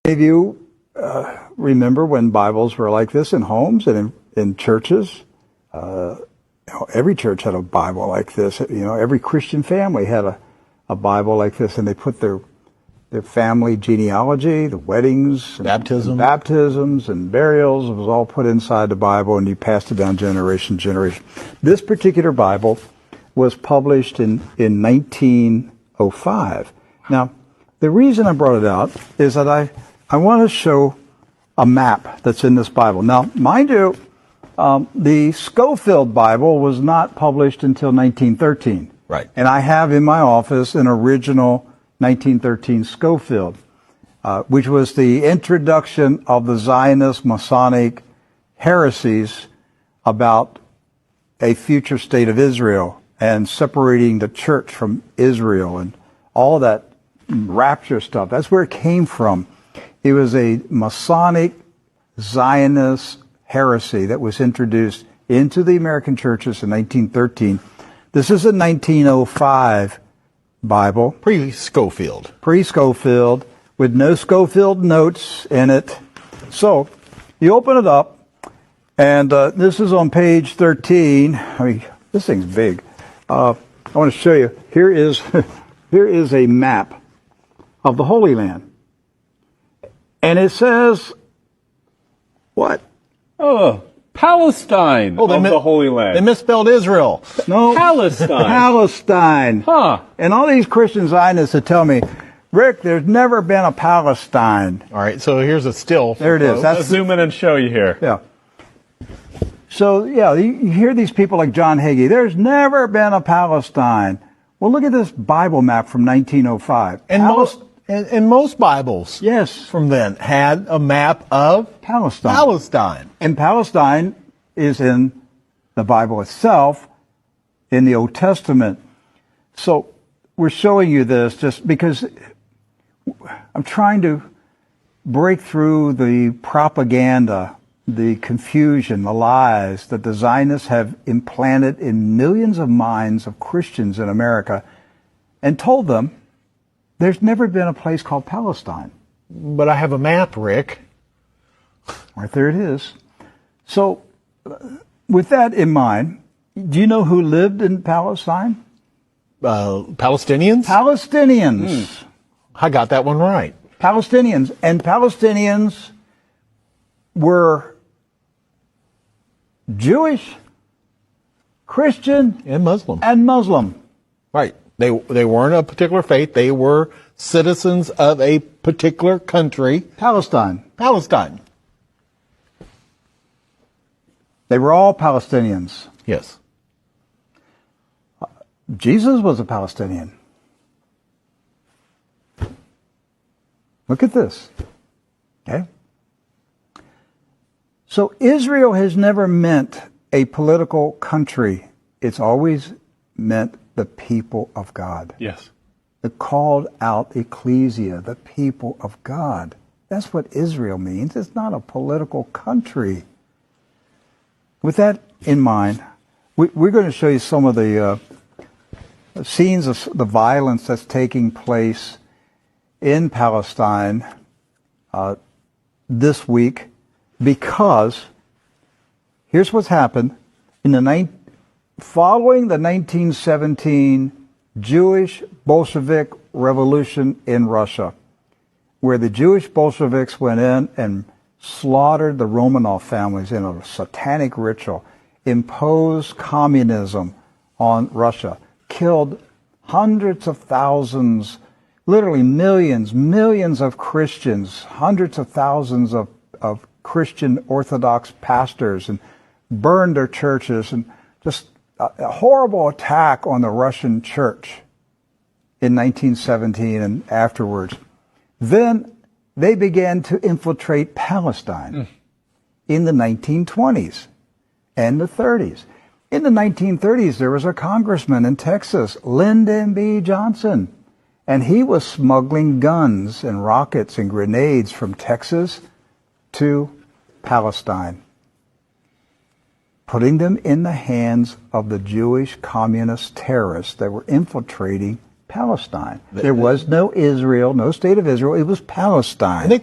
If you remember when Bibles were like this in homes and in churches, every church had a Bible like this. Every Christian family had a Bible like this, and they put their family genealogy, the weddings, baptisms and burials. It was all put inside the Bible, and you passed it down generation to generation. This particular Bible was published in 1905. Now, the reason I brought it out is that I want to show a map that's in this Bible. Now, mind you, the Scofield Bible was not published until 1913. Right. And I have in my office an original 1913 Scofield, which was the introduction of the Zionist Masonic heresies about a future state of Israel and separating the church from Israel and all of that rapture stuff. That's where it came from. It was a Masonic Zionist heresy that was introduced into the American churches in 1913. This is a 1905 Bible. Pre-Scofield. Pre-Scofield, with no Scofield notes in it. So, you open it up, and this is on page 13. I mean, this thing's big. I want to show you. Here is a map of the Holy Land. And it says, what? Oh, Palestine of the Holy Land. They misspelled Israel. No. Palestine. Palestine. Huh. And all these Christian Zionists that tell me, Rick, there's never been a Palestine. All right, so here's a still. There it is. Let's zoom in and show you here. Yeah. So, yeah, you hear these people like John Hagee, there's never been a Palestine. Well, look at this Bible map from 1905. And most Bibles, yes, from then had a map of Palestine. And Palestine is in the Bible itself, in the Old Testament. So we're showing you this just because I'm trying to break through the propaganda, the confusion, the lies that the Zionists have implanted in millions of minds of Christians in America, and told them there's never been a place called Palestine. But I have a map, Rick. Right there it is. So, with that in mind, do you know who lived in Palestine? Palestinians? Palestinians. I got that one right. Palestinians. And Palestinians were Jewish, Christian, and Muslim. Right. They weren't a particular faith. They were citizens of a particular country. Palestine. They were all Palestinians. Yes. Jesus was a Palestinian. Look at this. Okay? So Israel has never meant a political country. It's always meant the people of God. Yes. The called out ecclesia, the people of God. That's what Israel means. It's not a political country. With that in mind, we're going to show you some of the scenes of the violence that's taking place in Palestine this week, because here's what's happened following the 1917 Jewish Bolshevik Revolution in Russia, where the Jewish Bolsheviks went in and slaughtered the Romanov families in a satanic ritual, imposed communism on Russia, killed hundreds of thousands, literally millions of Christians, hundreds of thousands of Christian Orthodox pastors, and burned their churches, and just a horrible attack on the Russian church in 1917 and afterwards. Then they began to infiltrate Palestine in the 1920s and the 30s. In the 1930s, there was a congressman in Texas, Lyndon B. Johnson, and he was smuggling guns and rockets and grenades from Texas to Palestine, putting them in the hands of the Jewish communist terrorists that were infiltrating Palestine. There was no Israel, no state of Israel. It was Palestine. And they